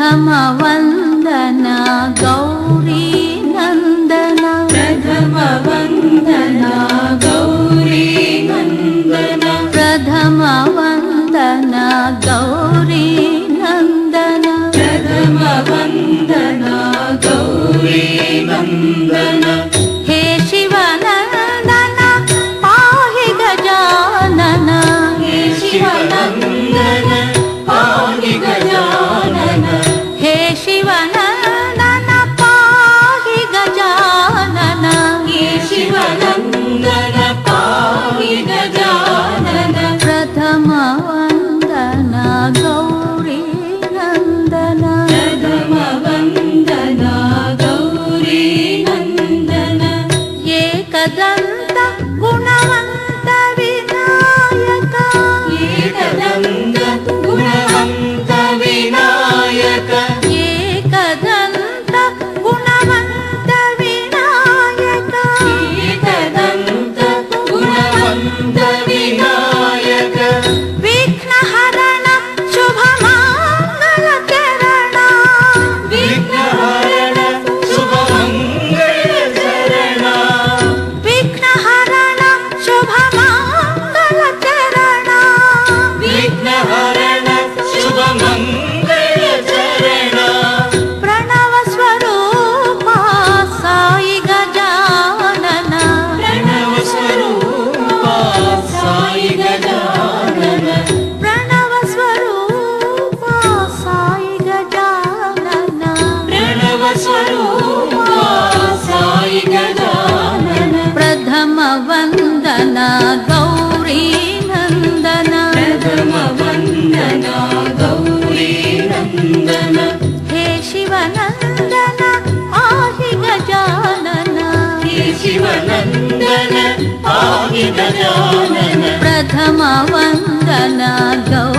ಪ್ರಥಮ ವಂದನ ಗೌರಿ ನಂದನ ಪ್ರಥಮ ವಂದನ ಗೌರಿ ನಂದನ ಪ್ರಥಮ ವಂದನ ಗೌರಿ ನಂದನ ಪ್ರಥಮ ವಂದನ ಗೌರಿ ನಂದನ ಹೇ ಶಿವನಂದನ ಪಾಹಿ ಗಜಾನನ ಹೇ ಶಿವನಂದನ ಪಾಹಿ ಗಜಾನನ ಹೇ ಶಿವನಂದನ ಪಾಹಿ ಗಜಾನನ ಹೇ ಶಿವನಂದನ ಪಾಹಿ ಗಜಾನನ ಪ್ರಥಮ ವಂದನ ಗೌರಿ ನಂದನ ಪ್ರಥಮ ವಂದನ ಗೌರಿ ನಂದನ ಏಕದಂತ ಗುಣವಂತ ವಿನಾಯಕ ಏಕದಂತ ಗುಣವಂತ ವಿನಾಯಕ ಏಕದಂತ ಗುಣವಂತ ವಿನಾಯಕ ಏಕದಂತ ಗುಣವಂತ ವಿನಾಯಕ ವಿಘ್ನಹರಣ ಶುಭ ಮಂಗಲ ಚರಣ ವಿಘ್ನಹರಣ ಶುಭ ಮಂಗಳ ಚರಣ ವಿಘ್ನಹರಣ ಶುಭ ಮಂಗಲ ಚರಣ ವಿಘ್ನಹರಣ ಶುಭ ಮಂಗಳ ಚರಣ ಪ್ರಣವ ಸ್ವರೂಪ ಸಾಯಿ ಗಜಾನನ ಪ್ರಣವ ಸ್ವರೂಪ ಸಾಯಿ ಗಜಾನನ ಪ್ರಣವ ಸ್ವರೂಪ ಸಾಯಿ ಗಜಾನನ ಪ್ರಣವ ಸ್ವರೂಪ ಸಾಯಿ ಗಜಾನನ ಪ್ರಥಮ ವಂದನ ಗೌರಿ ನಂದನ ಪ್ರಥಮ ವಂದನ ಗೌರಿ ನಂದನ ಹೇ ಶಿವನಂದನ ಆಹಿ ಗಜಾನನ ಹೇ ಶಿವನಂದನ ಪಾಹಿ ಗಜಾನನ ಪ್ರಥಮ ವಂದನ ಗೌರಿ